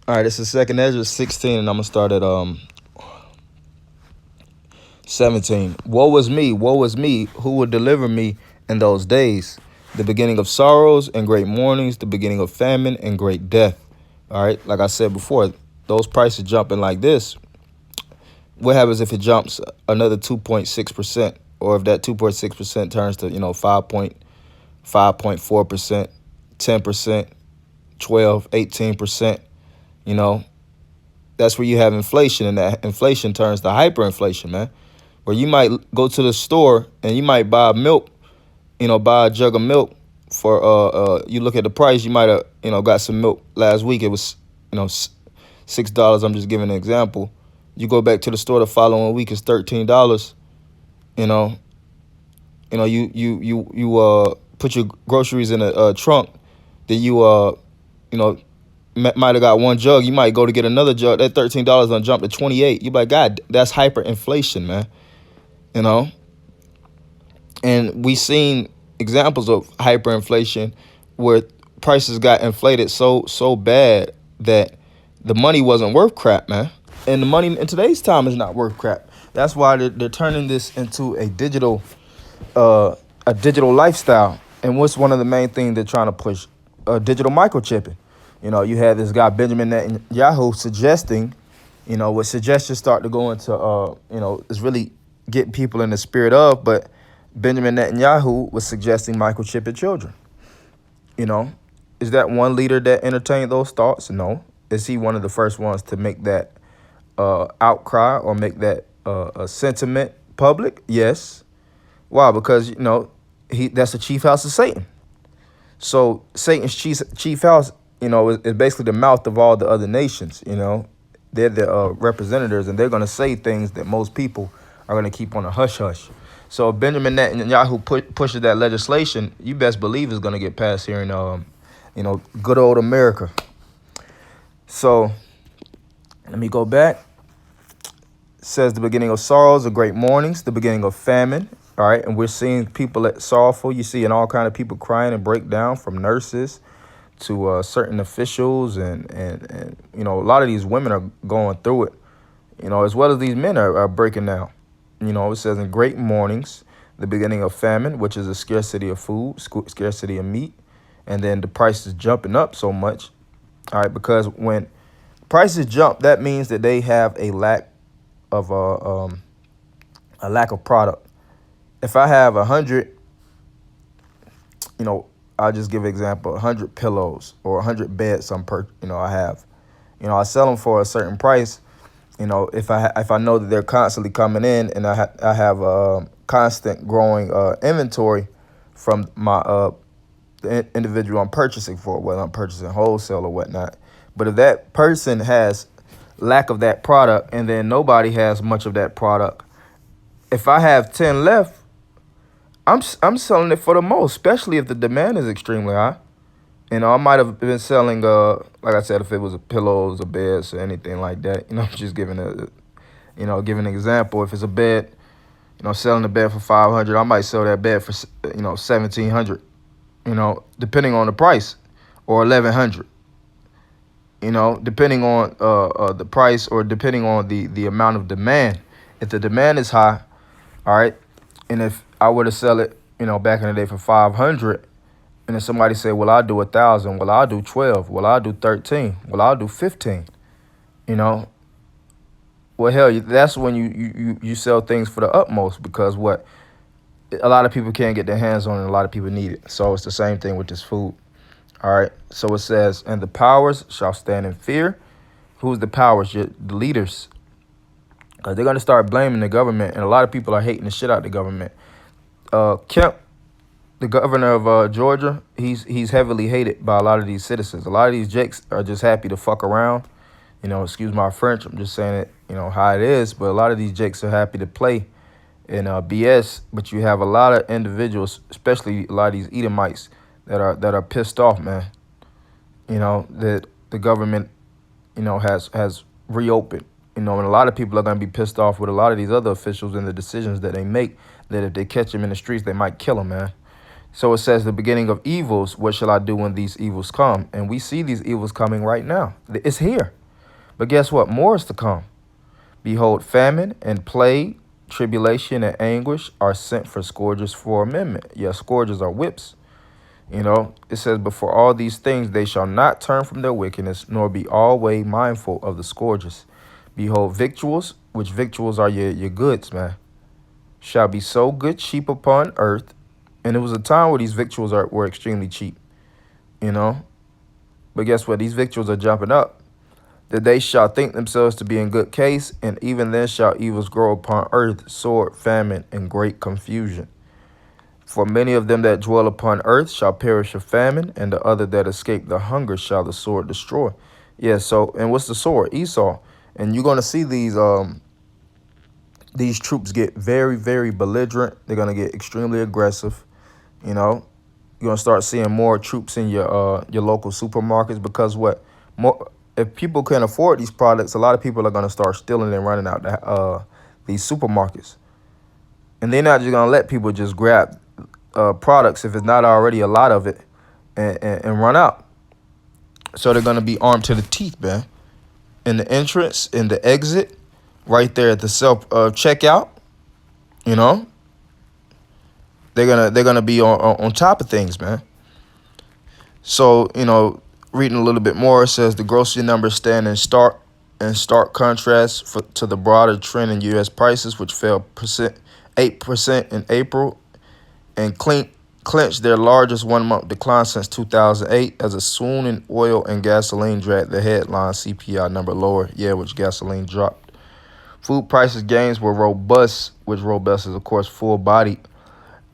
All right, this is second Ezra 16, and I'm gonna start at 17. Woe is me, who will deliver me in those days? The beginning of sorrows and great mournings, the beginning of famine and great death. All right, like I said before, those prices jumping like this. What happens if it jumps another 2.6%, or if that 2.6% turns to 5.4%, 10%, 12, 18%? You know, that's where you have inflation, and that inflation turns to hyperinflation, man. Where you might go to the store and you might buy milk, buy a jug of milk for you look at the price, you might have, got some milk last week. It was, $6. I'm just giving an example. You go back to the store the following week, it's $13. You know, you put your groceries in a trunk, then might have got one jug. You might go to get another jug. That $13 done jump to 28. You be like, God, that's hyperinflation, man. And we seen examples of hyperinflation where prices got inflated so bad that the money wasn't worth crap, man. And the money in today's time is not worth crap. That's why they're turning this into a digital lifestyle. And what's one of the main things they're trying to push? Digital microchipping. You had this guy Benjamin Netanyahu suggesting, what suggestions start to go into, is really getting people in the spirit of, but Benjamin Netanyahu was suggesting microchipping children. Is that one leader that entertained those thoughts? No. Is he one of the first ones to make that outcry or make that sentiment public? Yes. Why? Because, that's the chief house of Satan. So Satan's chief house, is basically the mouth of all the other nations. They're the representatives, and they're going to say things that most people are going to keep on a hush-hush. So if Benjamin Netanyahu pushes that legislation, you best believe it's going to get passed here in, good old America. So let me go back. It says the beginning of sorrows, the great mournings, the beginning of famine. All right, and we're seeing people sorrowful. You see all kind of people crying and break down, from nurses to certain officials, and a lot of these women are going through it, as well as these men are breaking down. It says in great mournings, the beginning of famine, which is a scarcity of food, scarcity of meat, and then the price is jumping up so much. All right, because when prices jump, that means that they have a lack of product. If I have 100, I'll just give an example, 100 pillows or 100 beds I have. I sell them for a certain price. If I know that they're constantly coming in, and I have a constant growing inventory from my the individual I'm purchasing for, whether I'm purchasing wholesale or whatnot. But if that person has lack of that product, and then nobody has much of that product, if I have 10 left, I'm selling it for the most, especially if the demand is extremely high. I might have been selling, like I said, if it was pillows or beds or anything like that. I'm just giving giving an example. If it's a bed, selling the bed for $500, I might sell that bed for $1,700. Depending on the price, or $1,100. Depending on the price, or depending on the amount of demand. If the demand is high, all right, and if I were to sell it, back in the day for $500, and then somebody say, well, I'll do 1,000, well, I'll do 12, well, I'll do 13, well, I'll do 15, well, hell, that's when you sell things for the utmost, because a lot of people can't get their hands on it, and a lot of people need it. So it's the same thing with this food. All right, so it says, and the powers shall stand in fear. Who's the powers? The leaders. They're going to start blaming the government, and a lot of people are hating the shit out of the government. Kemp, the governor of Georgia, he's heavily hated by a lot of these citizens. A lot of these jakes are just happy to fuck around. Excuse my French. I'm just saying it, how it is. But a lot of these jakes are happy to play in BS. But you have a lot of individuals, especially a lot of these Edomites, that are pissed off, man. That the government, has reopened. And a lot of people are going to be pissed off with a lot of these other officials and the decisions that they make, that if they catch them in the streets, they might kill them, man. So it says the beginning of evils, what shall I do when these evils come? And we see these evils coming right now. It's here. But guess what? More is to come. Behold, famine and plague, tribulation and anguish are sent for scourges for amendment. Yeah, scourges are whips. It says, but for all these things they shall not turn from their wickedness, nor be always mindful of the scourges. Behold, victuals, which victuals are your goods, man, shall be so good cheap upon earth. And it was a time where these victuals were extremely cheap, you know. But guess what? These victuals are jumping up. That they shall think themselves to be in good case, and even then shall evils grow upon earth, sword, famine, and great confusion. For many of them that dwell upon earth shall perish of famine, and the other that escape the hunger shall the sword destroy. Yeah, so, and what's the sword? Esau. And you're going to see these troops get very, very belligerent. They're going to get extremely aggressive. You're going to start seeing more troops in your local supermarkets because what? More, if people can afford these products, a lot of people are going to start stealing and running out these supermarkets. And they're not just going to let people just grab products if it's not already a lot of it and run out. So they're going to be armed to the teeth, man. In the entrance, in the exit, right there at the self checkout, they're gonna be on top of things, man. So, reading a little bit more, it says the grocery numbers stand in stark contrast to the broader trend in U.S. prices, which fell 8% in April and clinched their largest one-month decline since 2008 as a swoon in oil and gasoline dragged the headline CPI number lower, which gasoline dropped. Food prices gains were robust, which robust is, of course, full-bodied.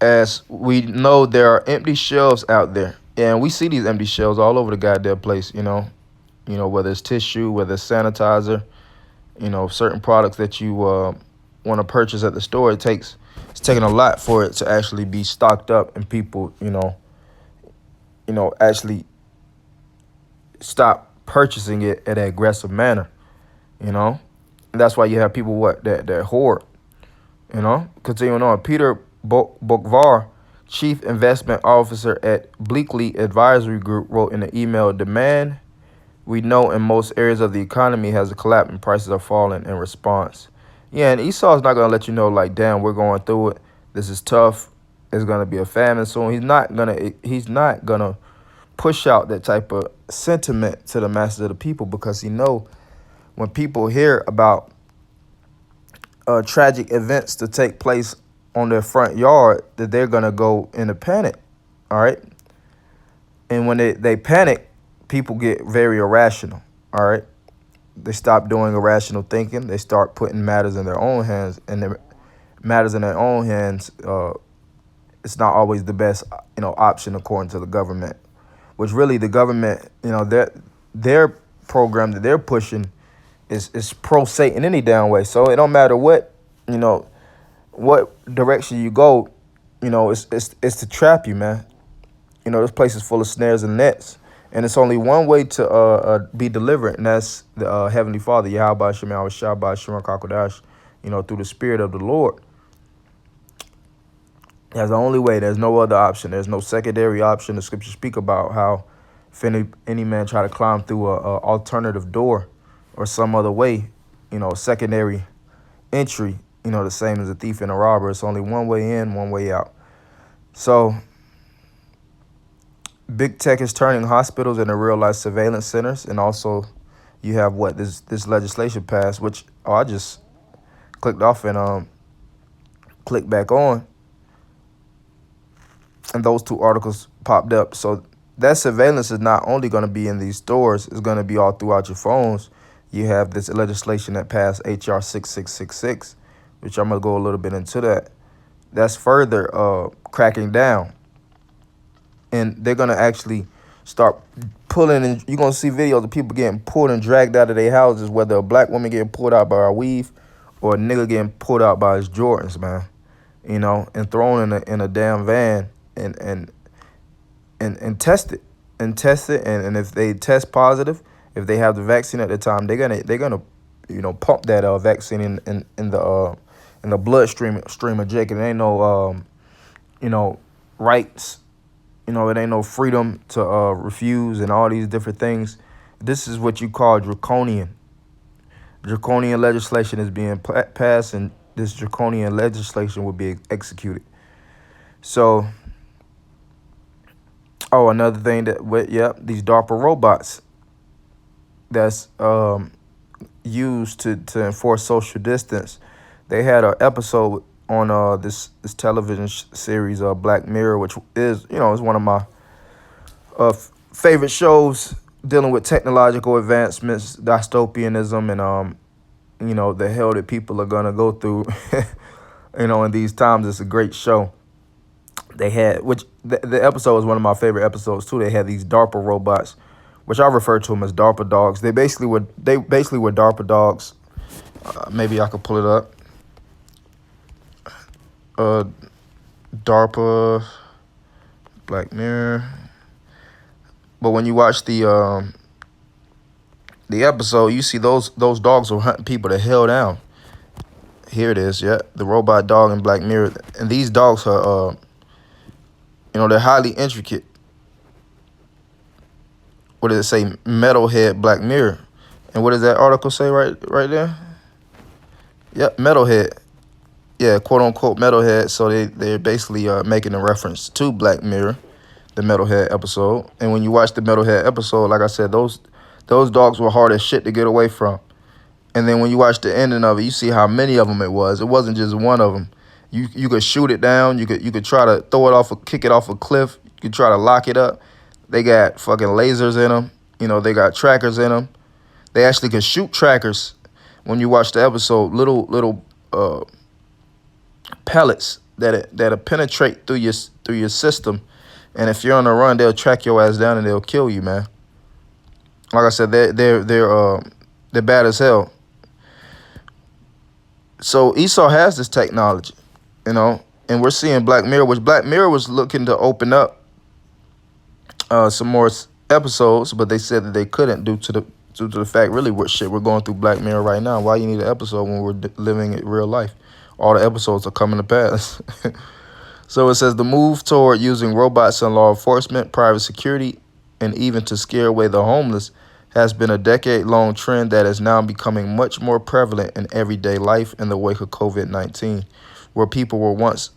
As we know, there are empty shelves out there. And we see these empty shelves all over the goddamn place, whether it's tissue, whether it's sanitizer, certain products that you want to purchase at the store. It's taking a lot for it to actually be stocked up and people, actually stop purchasing it in an aggressive manner, And that's why you have people that hoard, Continuing on, Peter Bokvar, Chief Investment Officer at Bleakley Advisory Group, wrote in an email, demand we know in most areas of the economy has collapsed and prices are falling in response. Yeah, and Esau's not going to let you know, like, damn, we're going through it. This is tough. It's going to be a famine soon. He's not going to push out that type of sentiment to the masses of the people because he know when people hear about tragic events to take place on their front yard, that they're going to go into panic, all right? And when they panic, people get very irrational, all right? They stop doing irrational thinking. They start putting matters in their own hands, and the matters in their own hands, it's not always the best, option according to the government, which really the government, their program that they're pushing is pro-Satan any damn way. So it don't matter what direction you go, it's to trap you, man. This place is full of snares and nets, and it's only one way to be delivered, and that's the Heavenly Father, Yahweh Shem Yahweh Shabbat Shem Kakodash, through the Spirit of the Lord. That's the only way. There's no other option. There's no secondary option. The scriptures speak about how if any man try to climb through a alternative door or some other way, secondary entry, the same as a thief and a robber. It's only one way in, one way out. So big tech is turning hospitals into real-life surveillance centers. And also you have this legislation passed, which I just clicked off and clicked back on. And those two articles popped up. So that surveillance is not only going to be in these stores, it's going to be all throughout your phones. You have this legislation that passed, HR 6666, which I'm going to go a little bit into that. That's further cracking down. And they're going to actually start pulling, and you're going to see videos of people getting pulled and dragged out of their houses, whether a black woman getting pulled out by her weave or a nigga getting pulled out by his Jordans, man, and thrown in a damn van and test it. And if they test positive, if they have the vaccine at the time, they're gonna pump that vaccine in the bloodstream of Jake. It ain't no rights It ain't no freedom to refuse and all these different things. This is what you call draconian. Draconian legislation is being passed, and this draconian legislation will be executed. So, another thing these DARPA robots that's used to enforce social distance. They had an episode on this television series Black Mirror, which is one of my favorite shows dealing with technological advancements, dystopianism, and the hell that people are gonna go through. In these times, it's a great show. They had, which the episode was one of my favorite episodes too. They had these DARPA robots, which I refer to them as DARPA dogs. They basically were DARPA dogs. Maybe I could pull it up. DARPA Black Mirror. But when you watch the episode, you see those dogs were hunting people to hell down. Here it is, yeah, the robot dog in Black Mirror, and these dogs are, they're highly intricate. What does it say? Metalhead Black Mirror, and what does that article say right there? Yep, Metalhead. Yeah, quote unquote Metalhead. So they're basically making a reference to Black Mirror, the Metalhead episode. And when you watch the Metalhead episode, like I said, those dogs were hard as shit to get away from. And then when you watch the ending of it, you see how many of them it was. It wasn't just one of them. You could shoot it down. You could try to throw it off, kick it off a cliff. You could try to lock it up. They got fucking lasers in them. They got trackers in them. They actually can shoot trackers. When you watch the episode, little pellets that'll penetrate through your system, and if you're on a run, they'll track your ass down and they'll kill you, man. Like I said, they're bad as hell. So Esau has this technology, and we're seeing Black Mirror, which Black Mirror was looking to open up some more episodes, but they said that they couldn't due to the fact, really, we're going through Black Mirror right now. Why you need an episode when we're living in real life? All the episodes are coming to pass. So it says the move toward using robots in law enforcement, private security, and even to scare away the homeless has been a decade-long trend that is now becoming much more prevalent in everyday life in the wake of COVID-19, where people were once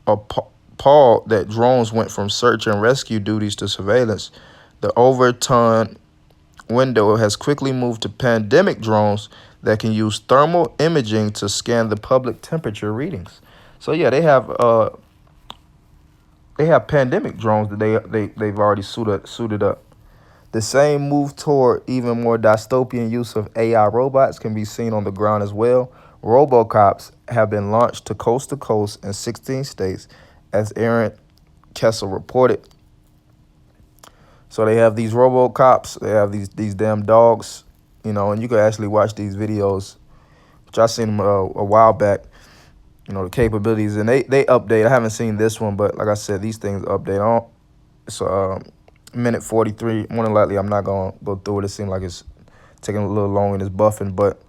appalled that drones went from search and rescue duties to surveillance. The overturned window has quickly moved to pandemic drones that can use thermal imaging to scan the public temperature readings. So yeah, they have pandemic drones that they've already suited up. The same move toward even more dystopian use of AI robots can be seen on the ground as well. Robocops have been launched to coast in 16 states, as Aaron Kessel reported. So they have these robocops, they have these damn dogs, and you can actually watch these videos, which I seen them a while back. The capabilities, and they update. I haven't seen this one, but like I said, these things update on. So minute 43. More than likely, I'm not gonna go through it. It seems like it's taking a little long and it's buffing, but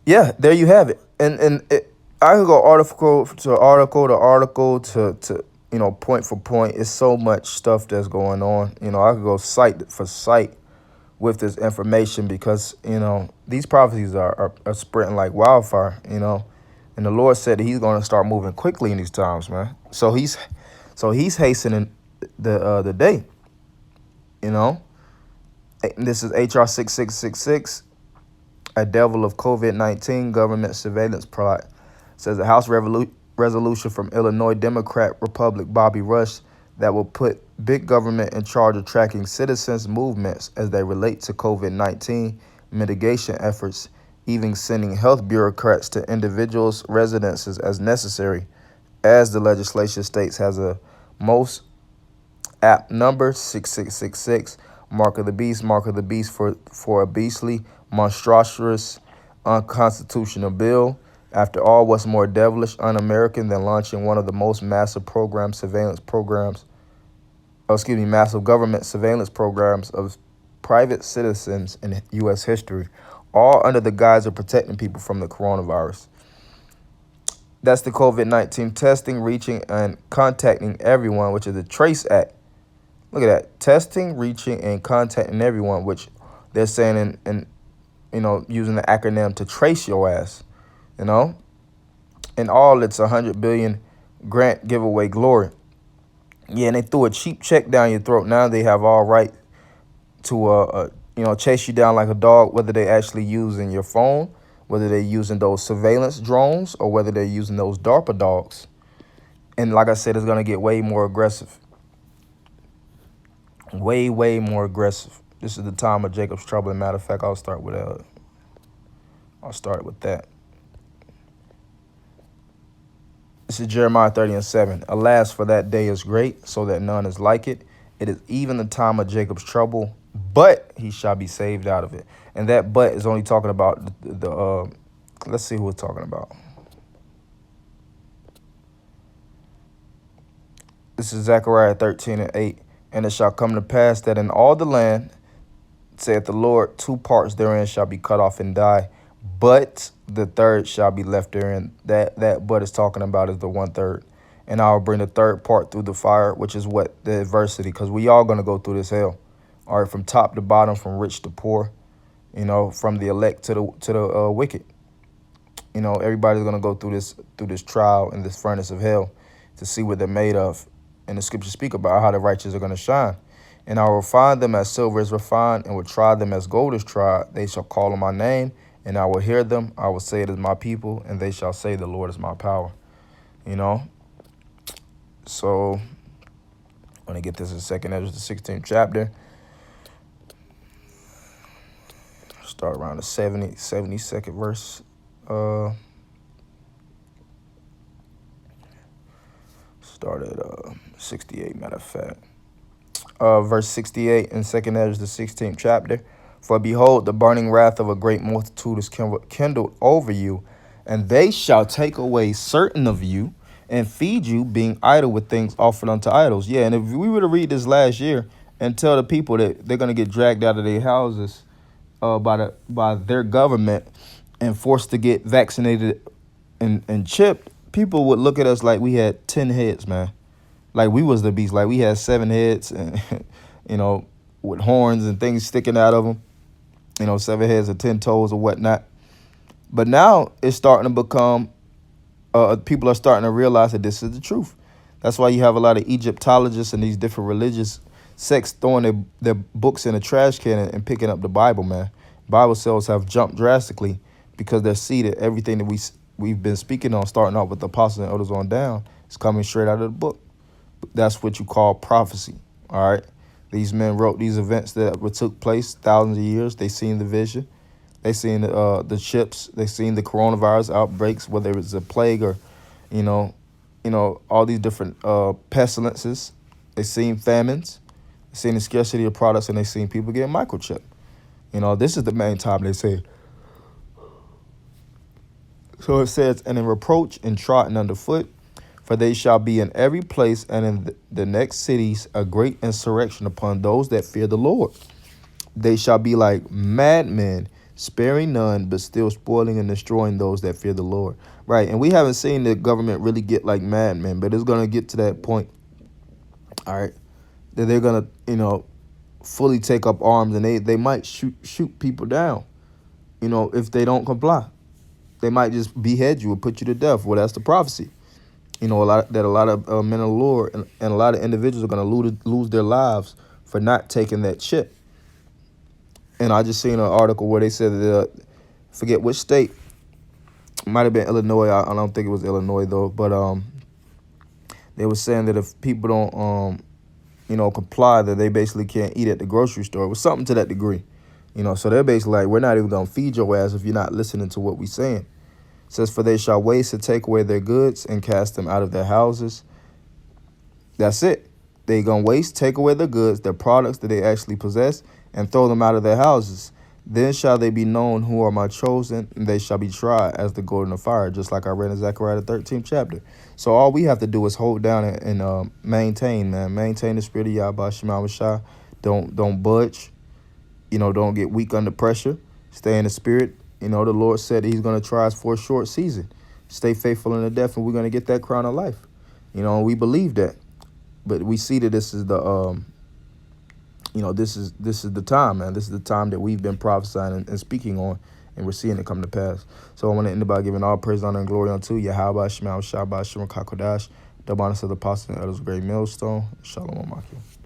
yeah, there you have it. And I could go article to article to point for point. It's so much stuff that's going on. I could go site for site with this information because these prophecies are spreading like wildfire. And the Lord said that He's going to start moving quickly in these times, man. So He's hastening the day. This is HR 6666, a devil of COVID-19 government surveillance plot. Says a House resolution from Illinois Democrat Republic Bobby Rush that will put big government in charge of tracking citizens' movements as they relate to COVID-19 mitigation efforts, even sending health bureaucrats to individuals' residences as necessary, as the legislation states has a most app number 6666, mark of the beast for a beastly, monstrous, unconstitutional bill. After all, what's more devilish, un-American than launching one of the most massive massive government surveillance programs of private citizens in U.S. history, all under the guise of protecting people from the coronavirus. That's the COVID-19 testing, reaching, and contacting everyone, which is the TRACE Act. Look at that. Testing, reaching, and contacting everyone, which they're saying using the acronym to trace your ass, you know. In all, it's 100 billion grant giveaway glory. Yeah, and they threw a cheap check down your throat. Now they have all right to chase you down like a dog, whether they actually using your phone, whether they're using those surveillance drones, or whether they're using those DARPA dogs. And like I said, it's gonna get way more aggressive. Way more aggressive. This is the time of Jacob's trouble. As a matter of fact, I'll start with that. This is Jeremiah 30:7. Alas, for that day is great, so that none is like it. It is even the time of Jacob's trouble, but he shall be saved out of it. And that but is only talking about the let's see who it's talking about. This is Zechariah 13:8. And it shall come to pass that in all the land, saith the Lord, 2 parts therein shall be cut off and die, but the third shall be left therein. That but is talking about is the 1/3. And I will bring the third part through the fire, which is what? The adversity, because we all going to go through this hell. All right, from top to bottom, from rich to poor, from the elect to the wicked. Everybody's going to go through this trial in this furnace of hell to see what they're made of. And the scriptures speak about how the righteous are going to shine. And I will refine them as silver is refined, and will try them as gold is tried. They shall call on my name, and I will hear them. I will say it is my people, and they shall say the Lord is my power. So I'm going to get this in 2nd Ezra, the 16th chapter. Start around the 72nd verse. Start at 68, matter of fact. Verse 68 in 2nd Ezra, the 16th chapter. For behold, the burning wrath of a great multitude is kindled over you, and they shall take away certain of you and feed you, being idle with things offered unto idols. Yeah, and if we were to read this last year and tell the people that they're going to get dragged out of their houses by their government and forced to get vaccinated and chipped, people would look at us like we had 10 heads, man. Like we was the beast. Like we had 7 heads and, with horns and things sticking out of them. 7 heads or 10 toes or whatnot. But now it's starting to become, people are starting to realize that this is the truth. That's why you have a lot of Egyptologists and these different religious sects throwing their books in a trash can and picking up the Bible, man. Bible sales have jumped drastically because they see that everything that we've been speaking on, starting off with the apostles and elders on down, is coming straight out of the book. That's what you call prophecy, all right? These men wrote these events that took place thousands of years. They seen the vision. They seen the chips. They seen the coronavirus outbreaks, whether it was a plague or, all these different pestilences. They seen famines. They seen the scarcity of products, and they seen people getting microchipped. This is the main time they say. So it says, and in reproach and trodden underfoot, for they shall be in every place and in the next cities a great insurrection upon those that fear the Lord. They shall be like madmen, sparing none, but still spoiling and destroying those that fear the Lord. Right, and we haven't seen the government really get like madmen, but it's going to get to that point, all right, that they're going to, fully take up arms, and they might shoot people down, if they don't comply. They might just behead you or put you to death. Well, that's the prophecy. A lot of men of the Lord and a lot of individuals are going to lose their lives for not taking that chip. And I just seen an article where they said that, forget which state, it might have been Illinois. I don't think it was Illinois though, but they were saying that if people don't comply, that they basically can't eat at the grocery store. It was something to that degree. So they're basically like, we're not even going to feed your ass if you're not listening to what we're saying. It says, for they shall waste and take away their goods and cast them out of their houses. That's it. They going to waste, take away their goods, their products that they actually possess, and throw them out of their houses. Then shall they be known who are my chosen, and they shall be tried as the gold in the fire, just like I read in Zechariah the 13th chapter. So all we have to do is hold down and maintain, man. Maintain the spirit of Yahweh Shema Shah. Don't budge. Don't get weak under pressure. Stay in the spirit. The Lord said that he's going to try us for a short season. stay faithful in the death, and we're going to get that crown of life. You know, and we believe that. But we see that this is the this is the time, man. This is the time that we've been prophesying and speaking on, and we're seeing it come to pass. So I want to end by giving all praise, honor, and glory unto Yahweh, Shema, Shabbat, Shem, Kakodash, the bonus of the apostle and elders, great millstone. Shalom, Amakil.